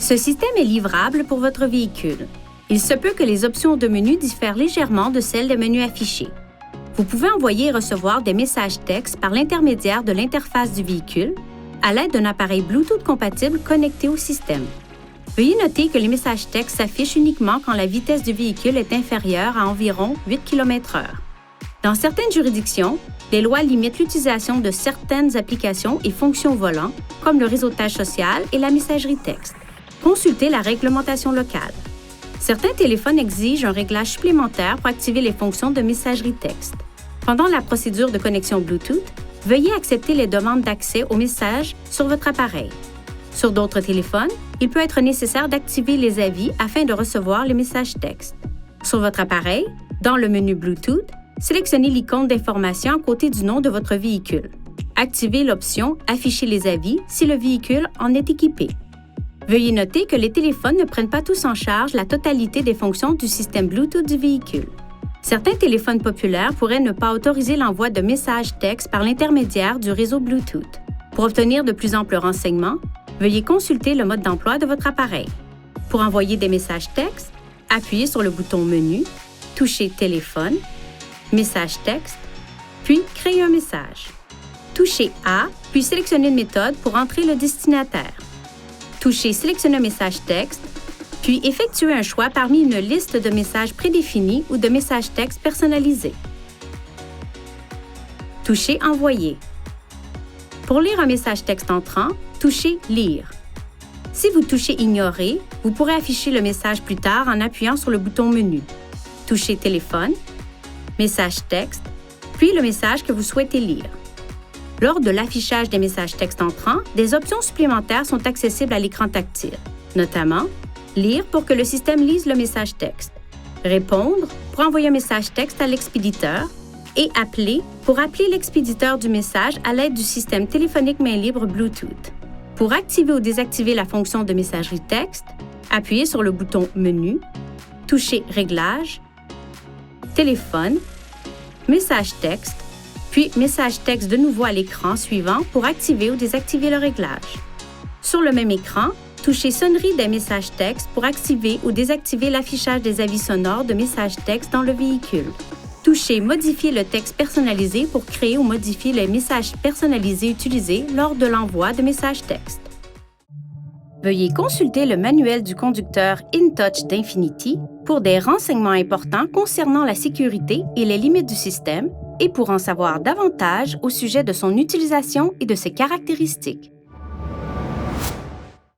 Ce système est livrable pour votre véhicule. Il se peut que les options de menu diffèrent légèrement de celles des menus affichés. Vous pouvez envoyer et recevoir des messages textes par l'intermédiaire de l'interface du véhicule à l'aide d'un appareil Bluetooth compatible connecté au système. Veuillez noter que les messages textes s'affichent uniquement quand la vitesse du véhicule est inférieure à environ 8 km/h. Dans certaines juridictions, les lois limitent l'utilisation de certaines applications et fonctions volant, comme le réseautage social et la messagerie texte. Consultez la réglementation locale. Certains téléphones exigent un réglage supplémentaire pour activer les fonctions de messagerie texte. Pendant la procédure de connexion Bluetooth, veuillez accepter les demandes d'accès aux messages sur votre appareil. Sur d'autres téléphones, il peut être nécessaire d'activer les avis afin de recevoir les messages textes. Sur votre appareil, dans le menu Bluetooth, sélectionnez l'icône d'information à côté du nom de votre véhicule. Activez l'option « Afficher les avis » si le véhicule en est équipé. Veuillez noter que les téléphones ne prennent pas tous en charge la totalité des fonctions du système Bluetooth du véhicule. Certains téléphones populaires pourraient ne pas autoriser l'envoi de messages textes par l'intermédiaire du réseau Bluetooth. Pour obtenir de plus amples renseignements, veuillez consulter le mode d'emploi de votre appareil. Pour envoyer des messages textes, appuyez sur le bouton Menu, touchez Téléphone, Message texte, puis Créer un message. Touchez A, puis sélectionnez une méthode pour entrer le destinataire. Touchez Sélectionner un message texte, puis effectuez un choix parmi une liste de messages prédéfinis ou de messages textes personnalisés. Touchez Envoyer. Pour lire un message texte entrant, touchez Lire. Si vous touchez Ignorer, vous pourrez afficher le message plus tard en appuyant sur le bouton Menu. Touchez Téléphone, Message texte, puis le message que vous souhaitez lire. Lors de l'affichage des messages textes entrants, des options supplémentaires sont accessibles à l'écran tactile, notamment Lire pour que le système lise le message texte, Répondre pour envoyer un message texte à l'expéditeur et Appeler pour appeler l'expéditeur du message à l'aide du système téléphonique main libre Bluetooth. Pour activer ou désactiver la fonction de messagerie texte, appuyez sur le bouton Menu, touchez Réglages, Téléphone, Message texte, puis Message texte de nouveau à l'écran suivant pour activer ou désactiver le réglage. Sur le même écran, touchez Sonnerie des messages textes pour activer ou désactiver l'affichage des avis sonores de messages textes dans le véhicule. Touchez Modifier le texte personnalisé pour créer ou modifier les messages personnalisés utilisés lors de l'envoi de messages textes. Veuillez consulter le manuel du conducteur InTouch d'Infinity pour des renseignements importants concernant la sécurité et les limites du système et pour en savoir davantage au sujet de son utilisation et de ses caractéristiques.